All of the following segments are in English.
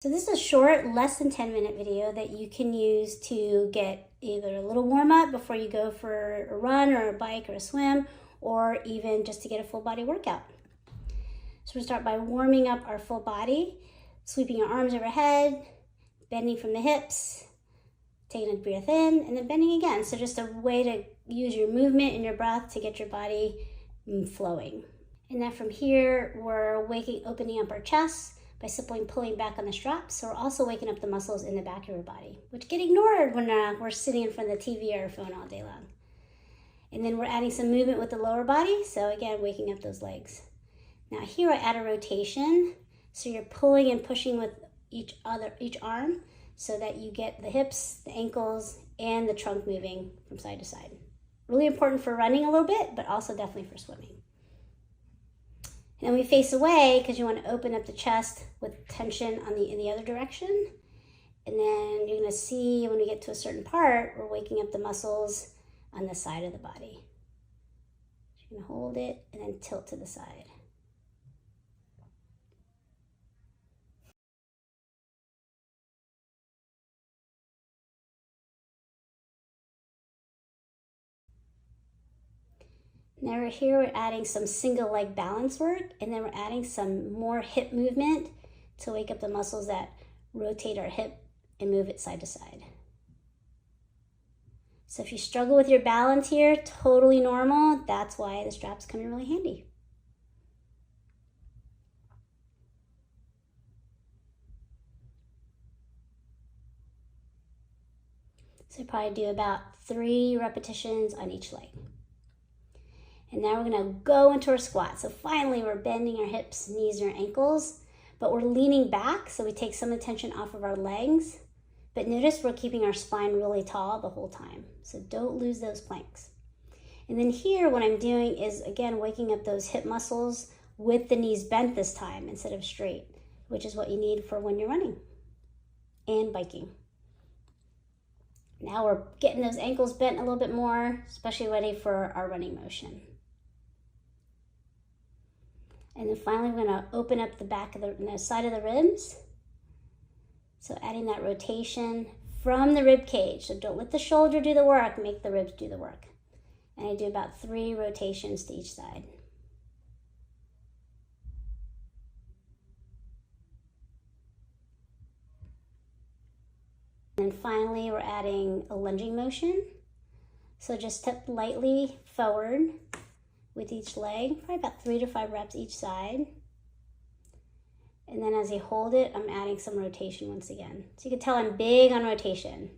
So this is a short, less than 10-minute video that you can use to get either a little warm up before you go for a run or a bike or a swim, or even just to get a full body workout. So we'll start by warming up our full body, sweeping your arms overhead, bending from the hips, taking a breath in, and then bending again. So just a way to use your movement and your breath to get your body flowing. And then from here, we're opening up our chest by simply pulling back on the straps. So we're also waking up the muscles in the back of your body, which get ignored when we're sitting in front of the TV or phone all day long. And then we're adding some movement with the lower body. So again, waking up those legs. Now here I add a rotation. So you're pulling and pushing with each arm so that you get the hips, the ankles, and the trunk moving from side to side. Really important for running a little bit, but also definitely for swimming. And then we face away because you want to open up the chest with tension in the other direction. And then you're going to see when we get to a certain part, we're waking up the muscles on the side of the body. So you're going to hold it and then tilt to the side. Now we're adding some single leg balance work, and then we're adding some more hip movement to wake up the muscles that rotate our hip and move it side to side. So if you struggle with your balance here, totally normal. That's why the straps come in really handy. So probably do about 3 repetitions on each leg. And now we're gonna go into our squat. So finally we're bending our hips, knees, and our ankles, but we're leaning back so we take some attention off of our legs. But notice we're keeping our spine really tall the whole time. So don't lose those planks. And then here what I'm doing is, again, waking up those hip muscles with the knees bent this time instead of straight, which is what you need for when you're running and biking. Now we're getting those ankles bent a little bit more, especially ready for our running motion. And then finally, we're going to open up the back of the side of the ribs. So adding that rotation from the rib cage. So don't let the shoulder do the work, make the ribs do the work. And I do about 3 rotations to each side. And then finally, we're adding a lunging motion. So just step lightly forward with each leg, probably about 3 to 5 reps each side. And then as you hold it, I'm adding some rotation once again. So you can tell I'm big on rotation.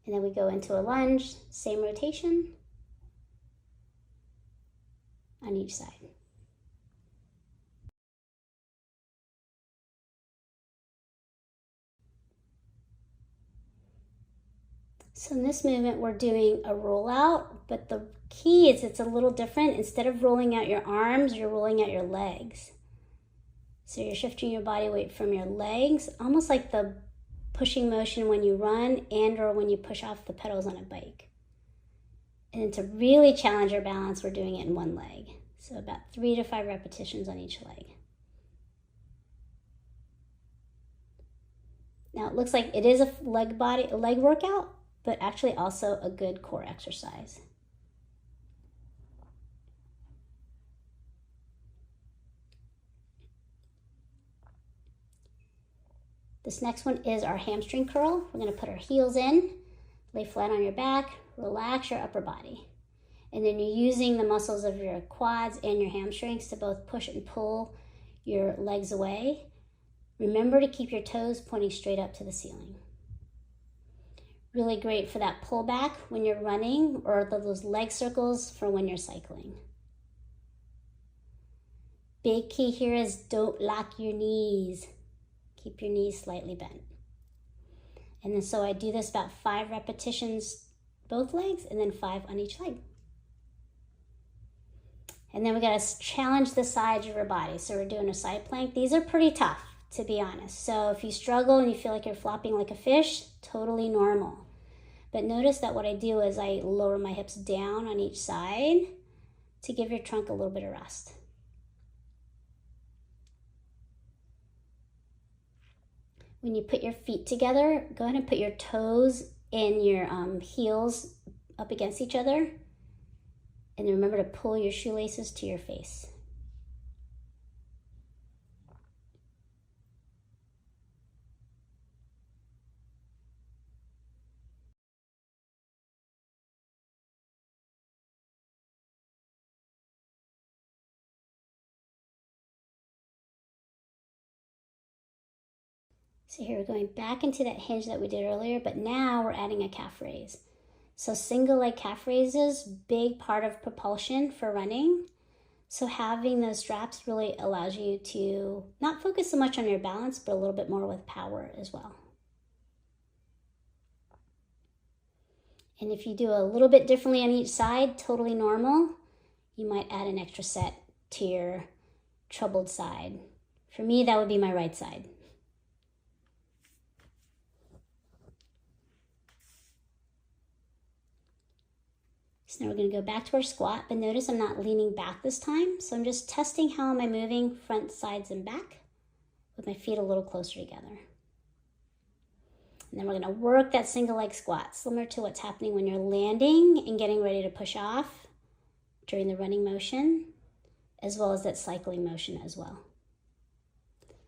And then we go into a lunge, same rotation on each side. So in this movement, we're doing a rollout, but the key is it's a little different. Instead of rolling out your arms, you're rolling out your legs. So you're shifting your body weight from your legs, almost like the pushing motion when you run and or when you push off the pedals on a bike. And to really challenge your balance, we're doing it in one leg. So about 3 to 5 repetitions on each leg. Now it looks like it is a leg workout, but actually also a good core exercise. This next one is our hamstring curl. We're going to put our heels in, lay flat on your back, relax your upper body. And then you're using the muscles of your quads and your hamstrings to both push and pull your legs away. Remember to keep your toes pointing straight up to the ceiling. Really great for that pullback when you're running, or those leg circles for when you're cycling. Big key here is don't lock your knees. Keep your knees slightly bent. And then so I do this about 5 repetitions both legs, and then 5 on each leg. And then we got to challenge the sides of your body. So we're doing a side plank. These are pretty tough, to be honest. So if you struggle and you feel like you're flopping like a fish, totally normal. But notice that what I do is I lower my hips down on each side to give your trunk a little bit of rest. When you put your feet together, go ahead and put your toes and your heels up against each other. And then remember to pull your shoelaces to your face. So here we're going back into that hinge that we did earlier, but now we're adding a calf raise. So single leg calf raises, big part of propulsion for running. So having those straps really allows you to not focus so much on your balance, but a little bit more with power as well. And if you do a little bit differently on each side, totally normal, you might add an extra set to your troubled side. For me, that would be my right side. So now we're going to go back to our squat, but notice I'm not leaning back this time. So I'm just testing how am I moving front, sides, and back with my feet a little closer together. And then we're going to work that single leg squat, similar to what's happening when you're landing and getting ready to push off during the running motion, as well as that cycling motion as well.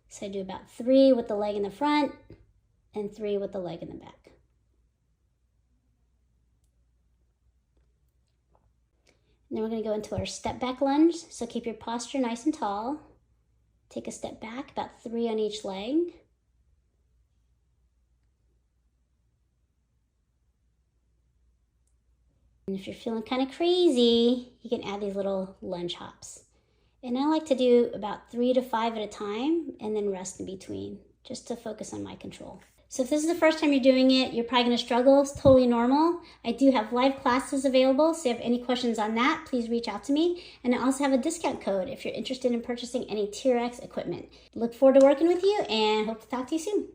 So I do about 3 with the leg in the front and 3 with the leg in the back. And then we're going to go into our step back lunge. So keep your posture nice and tall. Take a step back, about 3 on each leg. And if you're feeling kind of crazy, you can add these little lunge hops. And I like to do about 3 to 5 at a time and then rest in between, just to focus on my control. So if this is the first time you're doing it, you're probably going to struggle. It's totally normal. I do have live classes available, so if you have any questions on that, please reach out to me. And I also have a discount code if you're interested in purchasing any TRX equipment. Look forward to working with you and hope to talk to you soon.